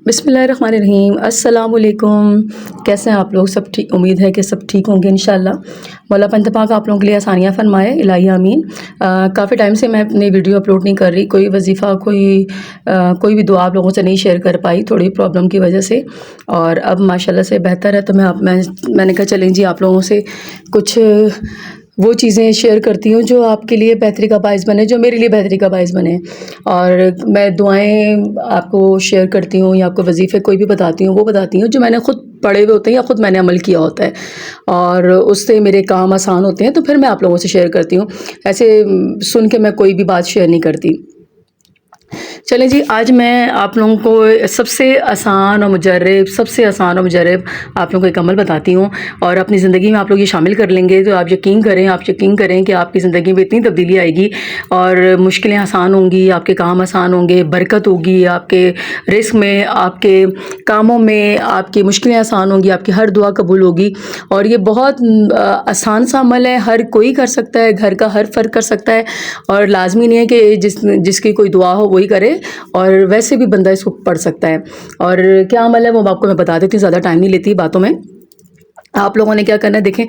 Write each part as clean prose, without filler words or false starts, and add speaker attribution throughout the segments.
Speaker 1: بسم اللہ الرحمن الرحیم۔ السلام علیکم، کیسے ہیں آپ لوگ؟ سب ٹھیک؟ امید ہے کہ سب ٹھیک ہوں گے انشاءاللہ۔ مولا پنت پاک آپ لوگوں کے لیے آسانیاں فرمائے، الہی آمین۔ کافی ٹائم سے میں اپنی ویڈیو اپلوڈ نہیں کر رہی، کوئی وظیفہ کوئی بھی دعا آپ لوگوں سے نہیں شیئر کر پائی تھوڑی پرابلم کی وجہ سے، اور اب ماشاءاللہ سے بہتر ہے، تو میں نے کہا چلیں جی آپ لوگوں سے کچھ وہ چیزیں شیئر کرتی ہوں جو آپ کے لیے بہتری کا باعث بنے، جو میرے لیے بہتری کا باعث بنے، اور میں دعائیں آپ کو شیئر کرتی ہوں یا آپ کو وظیفے کوئی بھی بتاتی ہوں، وہ بتاتی ہوں جو میں نے خود پڑھے ہوئے ہوتے ہیں یا خود میں نے عمل کیا ہوتا ہے، اور اس سے میرے کام آسان ہوتے ہیں، تو پھر میں آپ لوگوں سے شیئر کرتی ہوں۔ ایسے سن کے میں کوئی بھی بات شیئر نہیں کرتی۔ چلیں جی، آج میں آپ لوگوں کو سب سے آسان اور مجرب آپ لوگوں کو ایک عمل بتاتی ہوں، اور اپنی زندگی میں آپ لوگ یہ شامل کر لیں گے تو آپ یقین کریں کہ آپ کی زندگی میں اتنی تبدیلی آئے گی، اور مشکلیں آسان ہوں گی، آپ کے کام آسان ہوں گے، برکت ہوگی آپ کے رزق میں، آپ کے کاموں میں، آپ کی مشکلیں آسان ہوں گی، آپ کی ہر دعا قبول ہوگی۔ اور یہ بہت آسان سا عمل ہے، ہر کوئی کر سکتا ہے، گھر کا ہر فرد کر سکتا ہے، اور لازمی نہیں ہے کہ جس کی کوئی دعا ہو وہی کرے، اور ویسے بھی بندہ اس کو پڑھ سکتا ہے۔ اور کیا عمل ہے وہ آپ کو میں بتا دیتی ہوں، زیادہ ٹائم نہیں لیتی باتوں میں۔ آپ لوگوں نے کیا کرنا ہے، دیکھیں،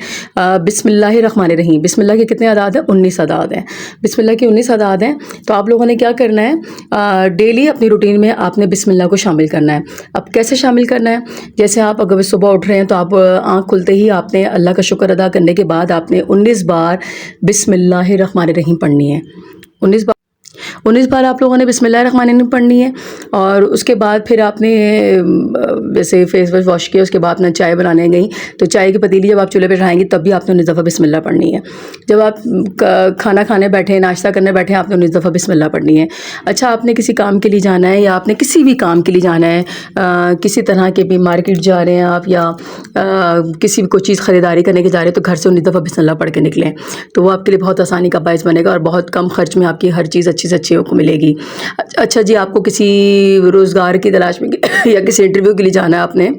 Speaker 1: بسم اللہ الرحمن الرحیم، بسم اللہ کے کتنے اعداد ہیں؟ 19 اعداد ہیں۔ بسم اللہ کے 19 اعداد ہیں، تو آپ لوگوں نے کیا کرنا ہے، ڈیلی اپنی روٹین میں آپ نے بسم اللہ کو شامل کرنا ہے۔ اب کیسے شامل کرنا ہے؟ جیسے آپ اگر صبح اٹھ رہے ہیں تو آپ آنکھ کھلتے ہی آپ نے اللہ کا شکر ادا کرنے کے بعد آپ نے 19 بار بسم اللہ الرحمن الرحیم پڑھنی ہے۔ 19 بار آپ لوگوں نے بسم اللہ الرحمن الرحیم پڑھنی ہے، اور اس کے بعد پھر آپ نے جیسے فیس واش کیا، اس کے بعد اپنا چائے بنانے گئیں تو چائے کی پتیلی جب آپ چولہے پہ چڑھائیں گی تب بھی آپ نے 19 دفعہ بسم اللہ پڑھنی ہے۔ جب آپ کھانا کھانے بیٹھے، ناشتہ کرنے بیٹھے، آپ نے 19 دفعہ بسم اللہ پڑھنی ہے۔ اچھا، آپ نے کسی کام کے لیے جانا ہے، یا آپ نے کسی بھی کام کے لیے جانا ہے، کسی طرح کے بھی مارکیٹ جا رہے ہیں آپ، یا کسی بھی کوئی چیز خریداری کرنے کے جا رہے ہیں، تو گھر سے 19 دفعہ بسم اللہ پڑھ کے نکلیں، تو وہ آپ کے لیے بہت آسانی کا باعث بنے گا، اور بہت کم خرچ میں آپ کی ہر چیز اچھی سے اچھی کو ملے گی۔ اچھا جی، آپ کو کسی روزگار کی تلاش میں یا کسی انٹرویو کے لیے جانا ہے،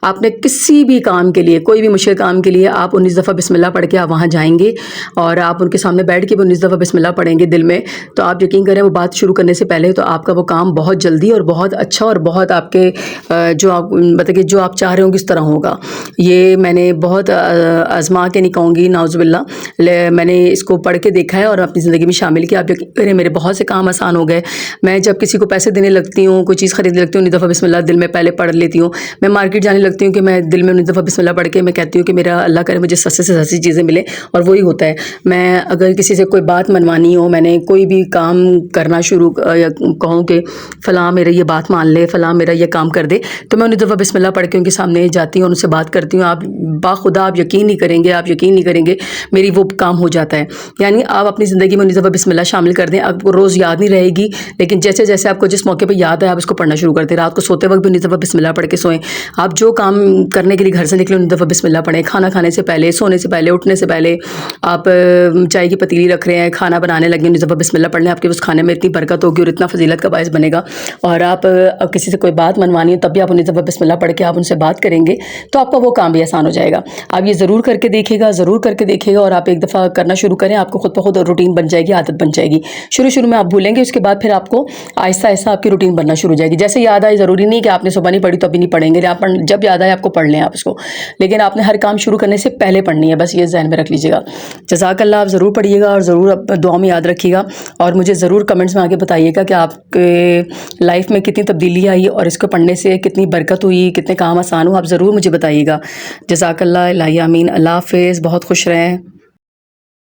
Speaker 1: آپ نے کسی بھی کام کے لیے، کوئی بھی مشکل کام کے لیے آپ 19 دفعہ بسم اللہ پڑھ کے آپ وہاں جائیں گے، اور آپ ان کے سامنے بیٹھ کے بھی 19 دفعہ بسم اللہ پڑھیں گے دل میں، تو آپ یقین کریں وہ بات شروع کرنے سے پہلے تو آپ کا وہ کام بہت جلدی اور بہت اچھا اور بہت آپ کے جو آپ چاہ رہے ہوں گے اس طرح ہوگا۔ یہ میں نے بہت آزما کے نہیں کہوں گی، نعوذ باللہ، میں نے اس کو پڑھ کے دیکھا ہے اور اپنی زندگی میں شامل کیا۔ آپ یقین کریں میرے بہت سے کام آسان ہو گئے۔ میں جب کسی کو پیسے دینے لگتی ہوں، کوئی چیز خریدنے لگتی ہوں، 19 دفعہ بسم اللہ دل میں پہلے پڑھ لیتی ہوں۔ میں مارکیٹ جانے لگتی ہوں کہ میں دل میں 19 دفعہ بسم اللہ پڑھ کے میں کہتی ہوں کہ میرا اللہ کرے مجھے سستے سے سستی چیزیں ملیں، اور وہی ہوتا ہے۔ میں اگر کسی سے کوئی بات منوانی ہو، میں نے کوئی بھی کام کرنا شروع یا کہوں کہ فلاں میرا یہ بات مان لے، فلاں میرا یہ کام کر دے، تو میں 19 دفعہ بسم اللہ پڑھ کے ان کے سامنے جاتی ہوں اور ان سے بات کرتی ہوں۔ آپ باخدا آپ یقین نہیں کریں گے میری وہ کام ہو جاتا ہے۔ یعنی آپ اپنی زندگی میں 19 دفعہ بسم اللہ شامل کر دیں، آپ کو روز یاد نہیں رہے گی، لیکن جیسے جیسے آپ کو جس موقع پہ یاد ہے آپ اس کو پڑھنا شروع کر دیں۔ رات کو سوتے وقت بھی 19 دفعہ بسم اللہ پڑھ کے سوئیں۔ آپ جو کام کرنے کے لیے گھر سے نکلے 19 دفعہ بسم اللہ پڑھیں۔ کھانا کھانے سے پہلے، سونے سے پہلے، اٹھنے سے پہلے، آپ چائے کی پتیلی رکھ رہے ہیں، کھانا بنانے لگے، 19 دفعہ بسم اللہ پڑھ لیں، آپ کے اس کھانے میں اتنی برکت ہوگی اور اتنا فضیلت کا باعث بنے گا۔ اور آپ کسی سے کوئی بات منوانی ہے تب بھی آپ 19 دفعہ بسم اللہ پڑھ کے آپ ان سے بات کریں گے تو آپ کا وہ کام بھی آسان ہو جائے گا۔ آپ یہ ضرور کر کے دیکھیے گا، اور آپ ایک دفعہ کرنا شروع کریں، آپ کو خود بخود روٹین بن جائے گی، عادت بن جائے گی۔ شروع میں آپ بھولیں گے، اس کے بعد پھر آپ کو آہستہ آہستہ آپ کی روٹین بننا شروع ہو جائے گی۔ جیسے یاد آئے، ضروری نہیں کہ آپ نے صبح نہیں پڑھی تو ابھی نہیں پڑھیں گے، جب یاد آئے آپ کو پڑھ لیں آپ اس کو، لیکن آپ نے ہر کام شروع کرنے سے پہلے پڑھنی ہے، بس یہ ذہن میں رکھ لیجیے گا۔ جزاک اللہ، آپ ضرور پڑھیے گا اور ضرور دعا میں یاد رکھیے گا، اور مجھے ضرور کمنٹس میں آ کے بتائیے گا کہ آپ کے لائف میں کتنی تبدیلی آئی اور اس کو پڑھنے سے کتنی برکت ہوئی، کتنے کام آسان ہو، آپ ضرور مجھے بتائیے گا۔ جزاک اللہ، الہی آمین۔ اللہ حافظ، بہت خوش رہیں۔